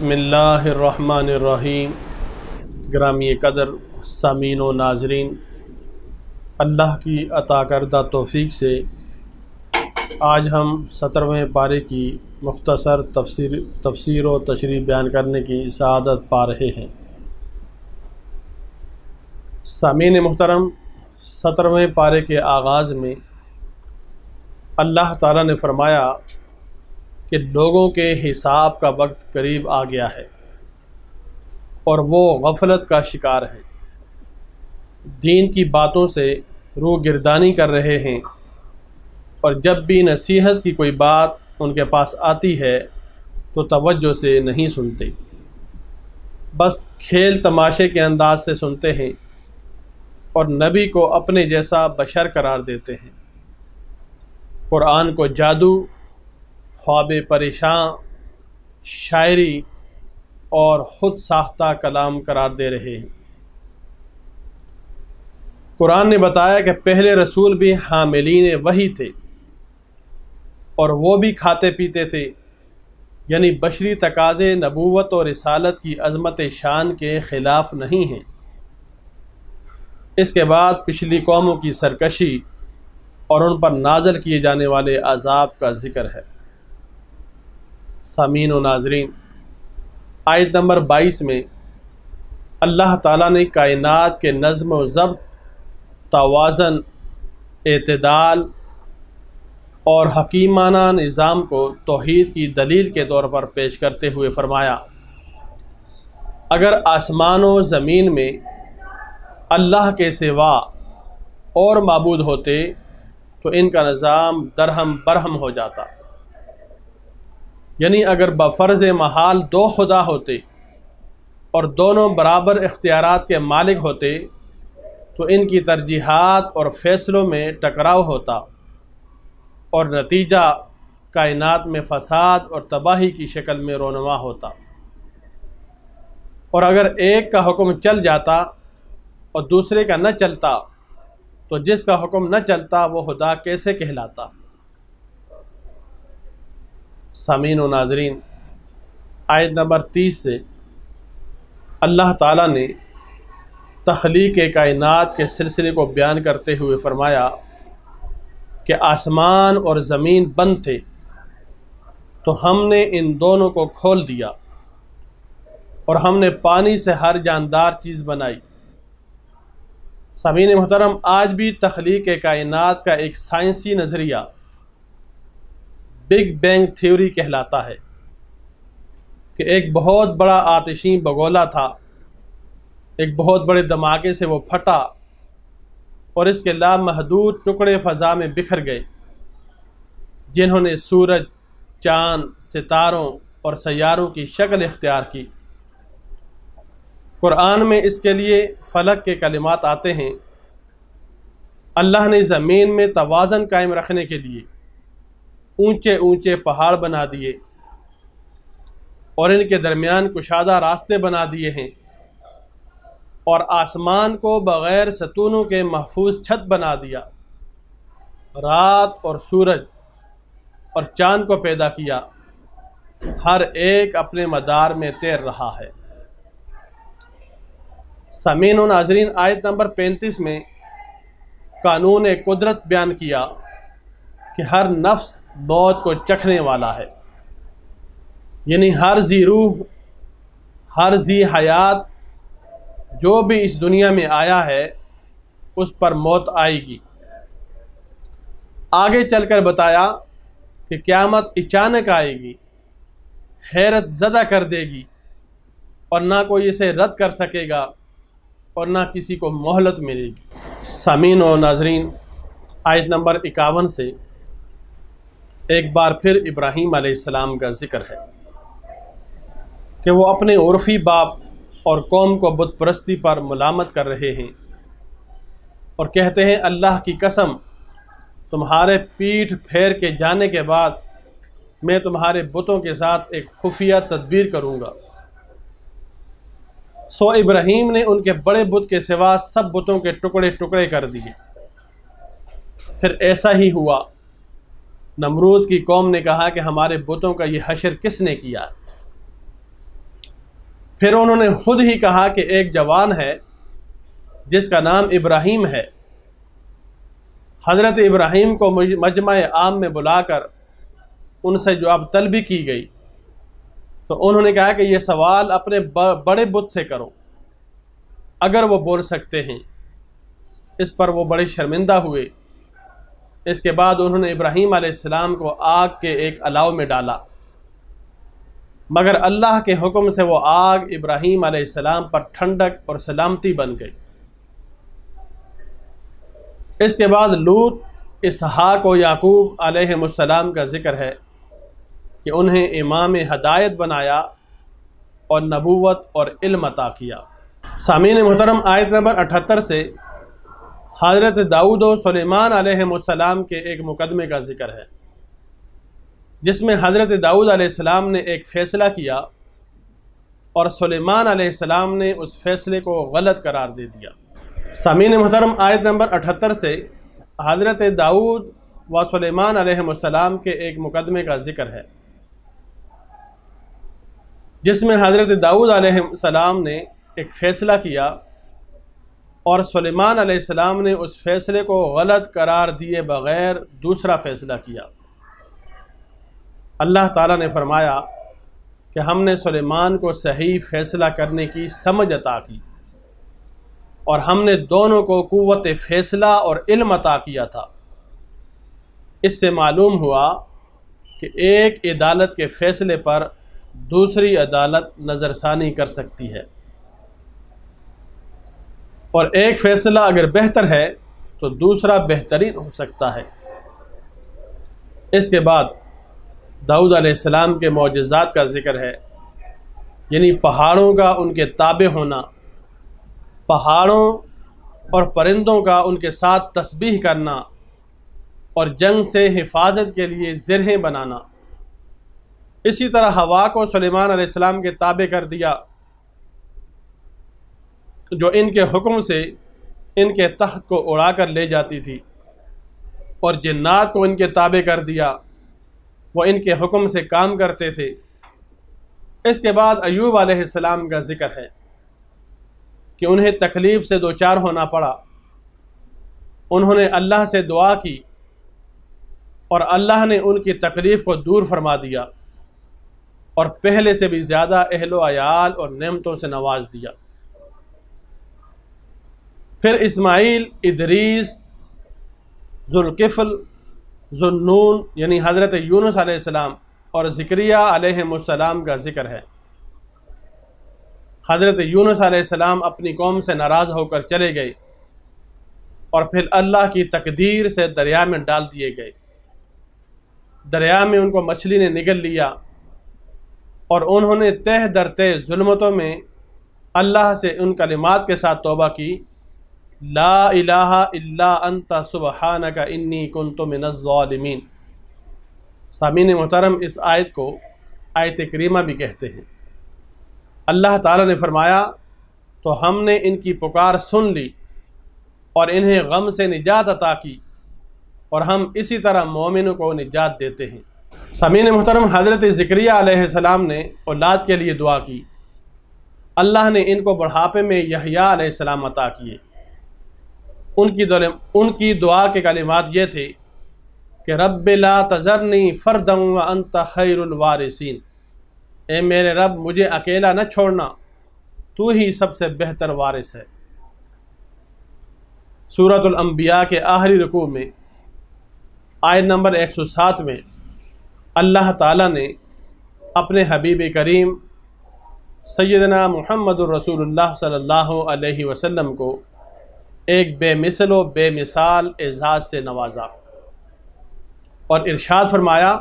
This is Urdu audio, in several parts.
بسم اللہ الرحمن الرحیم۔ گرامی قدر سامعین و ناظرین، اللہ کی عطا کردہ توفیق سے آج ہم 17ویں پارے کی مختصر تفسیر و تشریح بیان کرنے کی سعادت پا رہے ہیں۔ سامعین محترم، 17ویں پارے کے آغاز میں اللہ تعالیٰ نے فرمایا کہ لوگوں کے حساب کا وقت قریب آ گیا ہے اور وہ غفلت کا شکار ہیں، دین کی باتوں سے روح گردانی کر رہے ہیں، اور جب بھی نصیحت کی کوئی بات ان کے پاس آتی ہے تو توجہ سے نہیں سنتے، بس کھیل تماشے کے انداز سے سنتے ہیں اور نبی کو اپنے جیسا بشر قرار دیتے ہیں، قرآن کو جادو، خواب پریشاں، شاعری اور خود ساختہ کلام قرار دے رہے ہیں۔ قرآن نے بتایا کہ پہلے رسول بھی حاملین وحی تھے اور وہ بھی کھاتے پیتے تھے، یعنی بشری تقاضے نبوت اور رسالت کی عظمت شان کے خلاف نہیں ہیں۔ اس کے بعد پچھلی قوموں کی سرکشی اور ان پر نازل کیے جانے والے عذاب کا ذکر ہے۔ سامعین و ناظرین، آیت نمبر 22 میں اللہ تعالیٰ نے کائنات کے نظم و ضبط، توازن، اعتدال اور حکیمانہ نظام کو توحید کی دلیل کے طور پر پیش کرتے ہوئے فرمایا، اگر آسمان و زمین میں اللہ کے سوا اور معبود ہوتے تو ان کا نظام درہم برہم ہو جاتا، یعنی اگر بفرض محال دو خدا ہوتے اور دونوں برابر اختیارات کے مالک ہوتے تو ان کی ترجیحات اور فیصلوں میں ٹکراؤ ہوتا اور نتیجہ کائنات میں فساد اور تباہی کی شکل میں رونما ہوتا، اور اگر ایک کا حکم چل جاتا اور دوسرے کا نہ چلتا تو جس کا حکم نہ چلتا وہ خدا کیسے کہلاتا۔ سامعین و ناظرین، آیت نمبر 30 سے اللہ تعالیٰ نے تخلیق کائنات کے سلسلے کو بیان کرتے ہوئے فرمایا کہ آسمان اور زمین بند تھے تو ہم نے ان دونوں کو کھول دیا اور ہم نے پانی سے ہر جاندار چیز بنائی۔ سامعین محترم، آج بھی تخلیق کائنات کا ایک سائنسی نظریہ بگ بینگ تھیوری کہلاتا ہے کہ ایک بہت بڑا آتشی بگولا تھا، ایک بہت بڑے دھماکے سے وہ پھٹا اور اس کے لامحدود ٹکڑے فضا میں بکھر گئے، جنہوں نے سورج، چاند، ستاروں اور سیاروں کی شکل اختیار کی۔ قرآن میں اس کے لیے فلک کے کلمات آتے ہیں۔ اللہ نے زمین میں توازن قائم رکھنے کے لیے اونچے اونچے پہاڑ بنا دیے اور ان کے درمیان کشادہ راستے بنا دیے ہیں، اور آسمان کو بغیر ستونوں کے محفوظ چھت بنا دیا، رات اور سورج اور چاند کو پیدا کیا، ہر ایک اپنے مدار میں تیر رہا ہے۔ سامعین و ناظرین، آیت نمبر 35 میں قانون قدرت بیان کیا کہ ہر نفس موت کو چکھنے والا ہے، یعنی ہر ذی روح، ہر ذی حیات جو بھی اس دنیا میں آیا ہے اس پر موت آئے گی۔ آگے چل کر بتایا کہ قیامت اچانک آئے گی، حیرت زدہ کر دے گی، اور نہ کوئی اسے رد کر سکے گا اور نہ کسی کو مہلت ملے گی۔ سامعین و ناظرین، آیت نمبر 51 سے ایک بار پھر ابراہیم علیہ السلام کا ذکر ہے کہ وہ اپنے عرفی باپ اور قوم کو بت پرستی پر ملامت کر رہے ہیں اور کہتے ہیں، اللہ کی قسم، تمہارے پیٹھ پھیر کے جانے کے بعد میں تمہارے بتوں کے ساتھ ایک خفیہ تدبیر کروں گا۔ سو ابراہیم نے ان کے بڑے بت کے سوا سب بتوں کے ٹکڑے ٹکڑے کر دیے۔ پھر ایسا ہی ہوا، نمرود کی قوم نے کہا کہ ہمارے بتوں کا یہ حشر کس نے کیا؟ پھر انہوں نے خود ہی کہا کہ ایک جوان ہے جس کا نام ابراہیم ہے، حضرت ابراہیم کو مجمع عام میں بلا کر ان سے جواب طلبی کی گئی، تو انہوں نے کہا کہ یہ سوال اپنے بڑے بت سے کرو اگر وہ بول سکتے ہیں۔ اس پر وہ بڑے شرمندہ ہوئے۔ اس کے بعد انہوں نے ابراہیم علیہ السلام کو آگ کے ایک الاؤ میں ڈالا، مگر اللہ کے حکم سے وہ آگ ابراہیم علیہ السلام پر ٹھنڈک اور سلامتی بن گئی۔ اس کے بعد لوط، اسحاق و یعقوب علیہ السلام کا ذکر ہے کہ انہیں امام ہدایت بنایا اور نبوت اور علم عطا کیا۔ سامعین محترم، آیت نمبر 78 سے حضرت داؤد و سلیمان علیہ السلام کے ایک مقدمے کا ذکر ہے، جس میں حضرت داؤد علیہ السلام نے ایک فیصلہ کیا اور سلیمان علیہ السلام نے اس فیصلے کو غلط قرار دے دیا۔ سامعین محترم، آیت نمبر 78 سے حضرت داؤد و سلیمان علیہ السلام کے ایک مقدمے کا ذکر ہے، جس میں حضرت داؤد علیہ السلام نے ایک فیصلہ کیا اور سلیمان علیہ السلام نے اس فیصلے کو غلط قرار دیے بغیر دوسرا فیصلہ کیا۔ اللہ تعالیٰ نے فرمایا کہ ہم نے سلیمان کو صحیح فیصلہ کرنے کی سمجھ عطا کی اور ہم نے دونوں کو قوت فیصلہ اور علم عطا کیا تھا۔ اس سے معلوم ہوا کہ ایک عدالت کے فیصلے پر دوسری عدالت نظر ثانی کر سکتی ہے، اور ایک فیصلہ اگر بہتر ہے تو دوسرا بہترین ہو سکتا ہے۔ اس کے بعد داؤد علیہ السلام کے معجزات کا ذکر ہے، یعنی پہاڑوں کا ان کے تابع ہونا، پہاڑوں اور پرندوں کا ان کے ساتھ تسبیح کرنا اور جنگ سے حفاظت کے لیے زرہیں بنانا۔ اسی طرح ہوا کو سلیمان علیہ السلام کے تابع کر دیا، جو ان کے حکم سے ان کے تخت کو اڑا کر لے جاتی تھی، اور جنات کو ان کے تابع کر دیا، وہ ان کے حکم سے کام کرتے تھے۔ اس کے بعد ایوب علیہ السلام کا ذکر ہے کہ انہیں تکلیف سے دوچار ہونا پڑا، انہوں نے اللہ سے دعا کی اور اللہ نے ان کی تکلیف کو دور فرما دیا اور پہلے سے بھی زیادہ اہل و عیال اور نعمتوں سے نواز دیا۔ پھر اسماعیل، ادریس، ذوالکفل، ذوالنون یعنی حضرت یونس علیہ السلام اور زکریا علیہ السلام کا ذکر ہے۔ حضرت یونس علیہ السلام اپنی قوم سے ناراض ہو کر چلے گئے اور پھر اللہ کی تقدیر سے دریا میں ڈال دیے گئے۔ دریا میں ان کو مچھلی نے نگل لیا اور انہوں نے تہ در تہ ظلمتوں میں اللہ سے ان کلمات کے ساتھ توبہ کی، لا الہ الا انت سبحانک انی کنت من الظالمین۔ سامعین محترم، اس آیت کو آیت کریمہ بھی کہتے ہیں۔ اللہ تعالیٰ نے فرمایا تو ہم نے ان کی پکار سن لی اور انہیں غم سے نجات عطا کی، اور ہم اسی طرح مومنوں کو نجات دیتے ہیں۔ سامعین محترم، حضرت زکریا علیہ السلام نے اولاد کے لیے دعا کی، اللہ نے ان کو بڑھاپے میں یحییٰ علیہ السلام عطا کیے۔ ان کی دعا کے کلمات یہ تھے کہ رب لا تذرنی فردا وانت خیر الوارثین، اے میرے رب مجھے اکیلا نہ چھوڑنا، تو ہی سب سے بہتر وارث ہے۔ سورۃ الانبیاء کے آخری رکوع میں آیت نمبر 107 میں اللہ تعالیٰ نے اپنے حبیب کریم سیدنا محمد الرسول اللہ صلی اللہ علیہ وسلم کو ایک بے مثل و بے مثال اعزاز سے نوازا اور ارشاد فرمایا،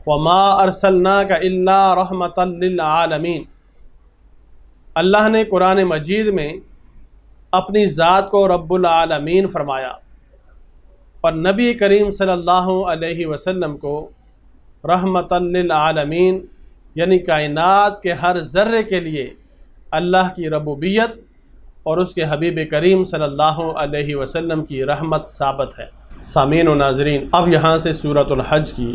وَمَا أَرْسَلْنَاكَ إِلَّا رَحْمَةً لِّلْعَالَمِينَ۔ اللہ نے قرآن مجید میں اپنی ذات کو رب العالمین فرمایا اور نبی کریم صلی اللہ علیہ وسلم کو رحمةً للعالمین یعنی کائنات کے ہر ذرے کے لیے اللہ کی ربوبیت اور اس کے حبیب کریم صلی اللہ علیہ وسلم کی رحمت ثابت ہے۔ سامعین و ناظرین، اب یہاں سے سورۃ الحج کی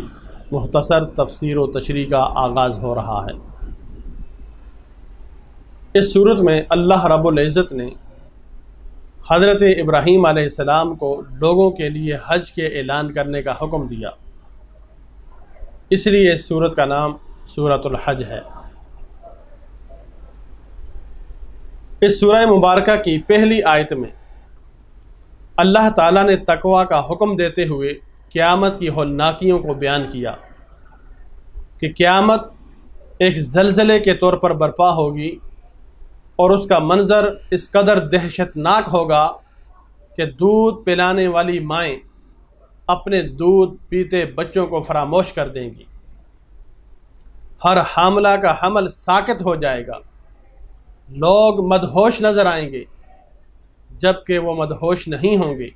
مختصر تفسیر و تشریح کا آغاز ہو رہا ہے۔ اس صورت میں اللہ رب العزت نے حضرت ابراہیم علیہ السلام کو لوگوں کے لیے حج کے اعلان کرنے کا حکم دیا، اس لیے اس سورت کا نام سورۃ الحج ہے۔ اس سورہ مبارکہ کی پہلی آیت میں اللہ تعالیٰ نے تقوی کا حکم دیتے ہوئے قیامت کی ہولناکیوں کو بیان کیا کہ قیامت ایک زلزلے کے طور پر برپا ہوگی اور اس کا منظر اس قدر دہشت ناک ہوگا کہ دودھ پلانے والی مائیں اپنے دودھ پیتے بچوں کو فراموش کر دیں گی، ہر حاملہ کا حمل ساکت ہو جائے گا، لوگ مدہوش نظر آئیں گے جبکہ وہ مدہوش نہیں ہوں گے،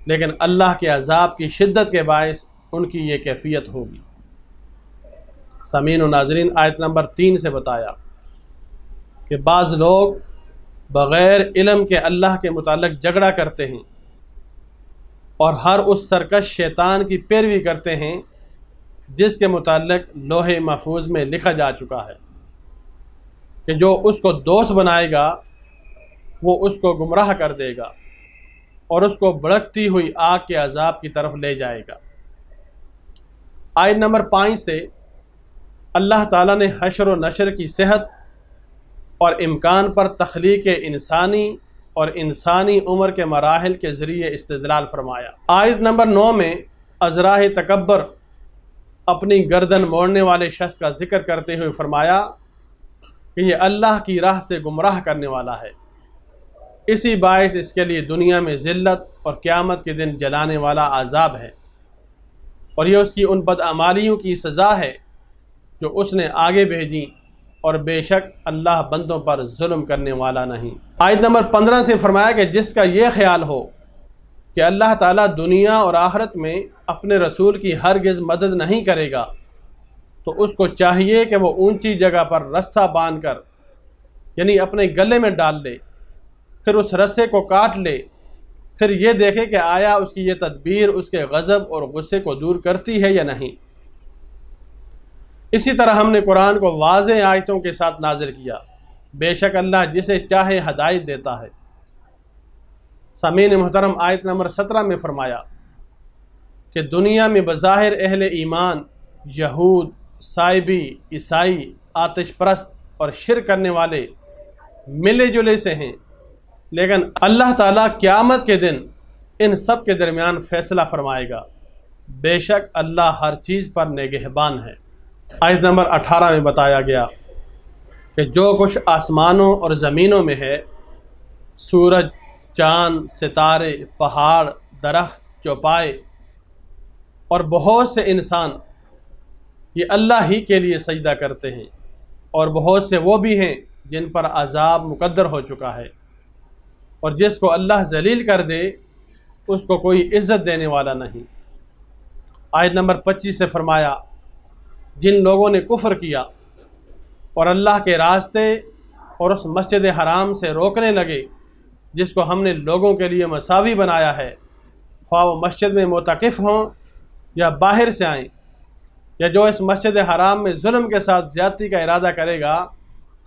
لیکن اللہ کے عذاب کی شدت کے باعث ان کی یہ کیفیت ہوگی۔ سامعین و ناظرین، آیت نمبر 3 سے بتایا کہ بعض لوگ بغیر علم کے اللہ کے متعلق جھگڑا کرتے ہیں اور ہر اس سرکش شیطان کی پیروی کرتے ہیں جس کے متعلق لوح محفوظ میں لکھا جا چکا ہے کہ جو اس کو دوست بنائے گا وہ اس کو گمراہ کر دے گا اور اس کو بھڑکتی ہوئی آگ کے عذاب کی طرف لے جائے گا۔ آیت نمبر 5 سے اللہ تعالیٰ نے حشر و نشر کی صحت اور امکان پر تخلیق انسانی اور انسانی عمر کے مراحل کے ذریعے استدلال فرمایا۔ آیت نمبر 9 میں ازراہ تکبر اپنی گردن موڑنے والے شخص کا ذکر کرتے ہوئے فرمایا کہ یہ اللہ کی راہ سے گمراہ کرنے والا ہے، اسی باعث اس کے لیے دنیا میں ذلت اور قیامت کے دن جلانے والا عذاب ہے، اور یہ اس کی ان بدعمالیوں کی سزا ہے جو اس نے آگے بھیجی، اور بے شک اللہ بندوں پر ظلم کرنے والا نہیں۔ آیت نمبر 15 سے فرمایا کہ جس کا یہ خیال ہو کہ اللہ تعالیٰ دنیا اور آخرت میں اپنے رسول کی ہرگز مدد نہیں کرے گا تو اس کو چاہیے کہ وہ اونچی جگہ پر رسہ باندھ کر یعنی اپنے گلے میں ڈال لے، پھر اس رسے کو کاٹ لے، پھر یہ دیکھے کہ آیا اس کی یہ تدبیر اس کے غضب اور غصے کو دور کرتی ہے یا نہیں۔ اسی طرح ہم نے قرآن کو واضح آیتوں کے ساتھ نازل کیا، بے شک اللہ جسے چاہے ہدایت دیتا ہے۔ سامعین محترم، آیت نمبر 17 میں فرمایا کہ دنیا میں بظاہر اہل ایمان یہود، صائبی، عیسائی، آتش پرست اور شرک کرنے والے ملے جلے سے ہیں، لیکن اللہ تعالیٰ قیامت کے دن ان سب کے درمیان فیصلہ فرمائے گا، بے شک اللہ ہر چیز پر نگہبان ہے۔ آیت نمبر 18 میں بتایا گیا کہ جو کچھ آسمانوں اور زمینوں میں ہے، سورج، چاند، ستارے، پہاڑ، درخت، چوپائے اور بہت سے انسان، یہ اللہ ہی کے لیے سجدہ کرتے ہیں، اور بہت سے وہ بھی ہیں جن پر عذاب مقدر ہو چکا ہے، اور جس کو اللہ ذلیل کر دے اس کو کوئی عزت دینے والا نہیں۔ آیت نمبر 25 سے فرمایا جن لوگوں نے کفر کیا اور اللہ کے راستے اور اس مسجد حرام سے روکنے لگے جس کو ہم نے لوگوں کے لیے مساوی بنایا ہے، خواہ وہ مسجد میں معتکف ہوں یا باہر سے آئیں، یا جو اس مسجد حرام میں ظلم کے ساتھ زیادتی کا ارادہ کرے گا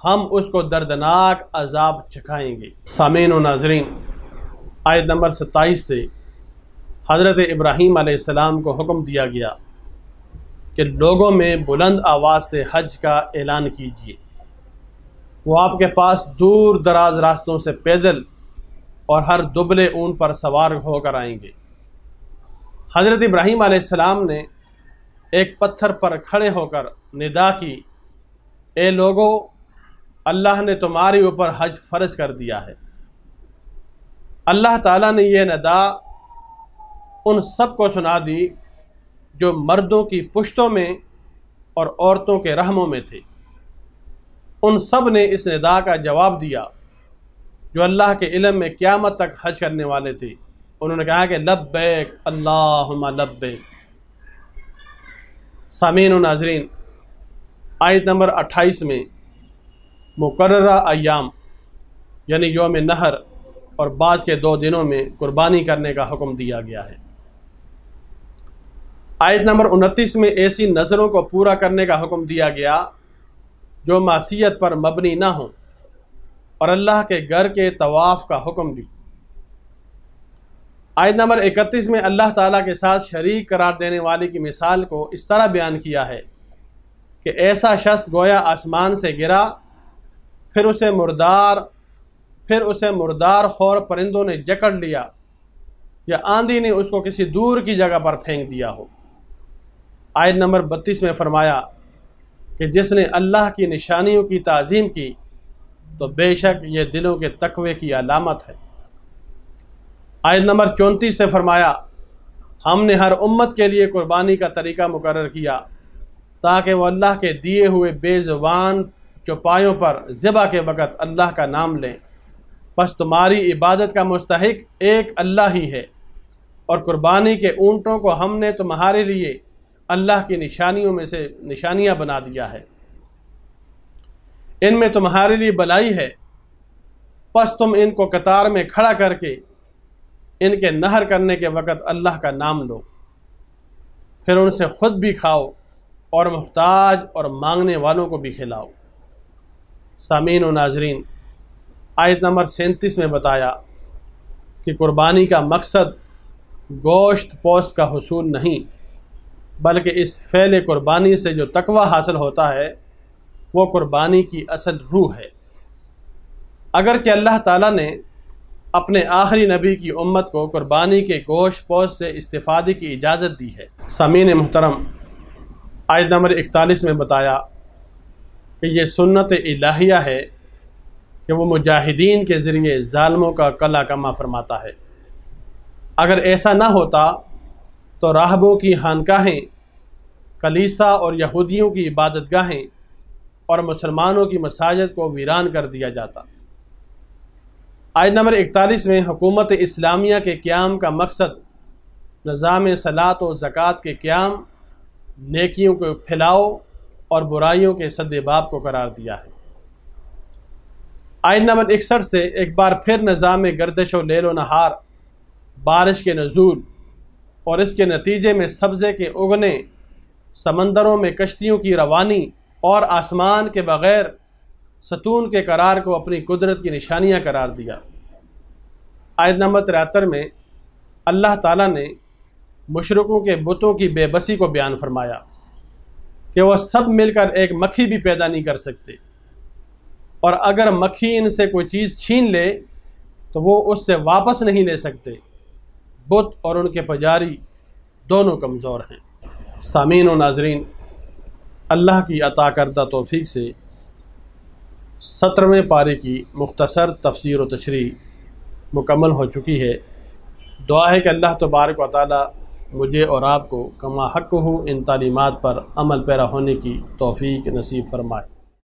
ہم اس کو دردناک عذاب چکھائیں گے۔ سامعین و ناظرین، آیت نمبر 27 سے حضرت ابراہیم علیہ السلام کو حکم دیا گیا کہ لوگوں میں بلند آواز سے حج کا اعلان کیجیے، وہ آپ کے پاس دور دراز راستوں سے پیدل اور ہر دبلے اونٹ پر سوار ہو کر آئیں گے۔ حضرت ابراہیم علیہ السلام نے ایک پتھر پر کھڑے ہو کر ندا کی، اے لوگو، اللہ نے تمہارے اوپر حج فرض کر دیا ہے۔ اللہ تعالیٰ نے یہ ندا ان سب کو سنا دی جو مردوں کی پشتوں میں اور عورتوں کے رحموں میں تھے۔ ان سب نے اس ندا کا جواب دیا جو اللہ کے علم میں قیامت تک حج کرنے والے تھے۔ انہوں نے کہا کہ لبیک اللہم لبیک۔ سامعین و ناظرین، آیت نمبر 28 میں مقررہ ایام یعنی یوم نحر اور بعض کے 2 دنوں میں قربانی کرنے کا حکم دیا گیا ہے۔ آیت نمبر 29 میں ایسی نظروں کو پورا کرنے کا حکم دیا گیا جو معصیت پر مبنی نہ ہوں، اور اللہ کے گھر کے طواف کا حکم دی۔ آیت نمبر 31 میں اللہ تعالیٰ کے ساتھ شریک قرار دینے والے کی مثال کو اس طرح بیان کیا ہے کہ ایسا شخص گویا آسمان سے گرا، پھر اسے مردار خور پرندوں نے جکڑ لیا، یا آندھی نے اس کو کسی دور کی جگہ پر پھینک دیا ہو۔ آیت نمبر 32 میں فرمایا کہ جس نے اللہ کی نشانیوں کی تعظیم کی تو بے شک یہ دلوں کے تقوی کی علامت ہے۔ آیت نمبر 34 سے فرمایا ہم نے ہر امت کے لیے قربانی کا طریقہ مقرر کیا تاکہ وہ اللہ کے دیے ہوئے بے زبان چوپایوں پر ذبح کے وقت اللہ کا نام لیں، بس تمہاری عبادت کا مستحق ایک اللہ ہی ہے، اور قربانی کے اونٹوں کو ہم نے تمہارے لیے اللہ کی نشانیوں میں سے نشانیاں بنا دیا ہے، ان میں تمہارے لیے بلائی ہے، پس تم ان کو قطار میں کھڑا کر کے ان کے نہر کرنے کے وقت اللہ کا نام لو، پھر ان سے خود بھی کھاؤ اور محتاج اور مانگنے والوں کو بھی کھلاؤ۔ سامعین و ناظرین، آیت نمبر 37 میں بتایا کہ قربانی کا مقصد گوشت پوست کا حصول نہیں، بلکہ اس فعل قربانی سے جو تقوی حاصل ہوتا ہے وہ قربانی کی اصل روح ہے۔ اگرچہ اللہ تعالیٰ نے اپنے آخری نبی کی امت کو قربانی کے گوشت پوست سے استفادے کی اجازت دی ہے۔ سامعین محترم، آیت نمبر 41 میں بتایا کہ یہ سنت الہیہ ہے کہ وہ مجاہدین کے ذریعے ظالموں کا قلع کما فرماتا ہے۔ اگر ایسا نہ ہوتا تو راہبوں کی خانقاہیں، کلیسا اور یہودیوں کی عبادت گاہیں اور مسلمانوں کی مساجد کو ویران کر دیا جاتا۔ آیت نمبر 41 میں حکومت اسلامیہ کے قیام کا مقصد نظام صلاۃ و زکوٰۃ کے قیام، نیکیوں کو پھیلاؤ اور برائیوں کے سد باب کو قرار دیا ہے۔ آیت نمبر 61 سے ایک بار پھر نظام گردش و لیل و نہار، بارش کے نزول اور اس کے نتیجے میں سبزے کے اگنے، سمندروں میں کشتیوں کی روانی اور آسمان کے بغیر ستون کے قرار کو اپنی قدرت کی نشانیاں قرار دیا۔ آیت نمبر 73 میں اللہ تعالیٰ نے مشرکوں کے بتوں کی بے بسی کو بیان فرمایا کہ وہ سب مل کر ایک مکھی بھی پیدا نہیں کر سکتے، اور اگر مکھی ان سے کوئی چیز چھین لے تو وہ اس سے واپس نہیں لے سکتے۔ بت اور ان کے پجاری دونوں کمزور ہیں۔ سامعین و ناظرین، اللہ کی عطا کردہ توفیق سے 17ویں پارے کی مختصر تفسیر و تشریح مکمل ہو چکی ہے۔ دعا ہے کہ اللہ تبارک و تعالی مجھے اور آپ کو کما حق ہو ان تعلیمات پر عمل پیرا ہونے کی توفیق نصیب فرمائے۔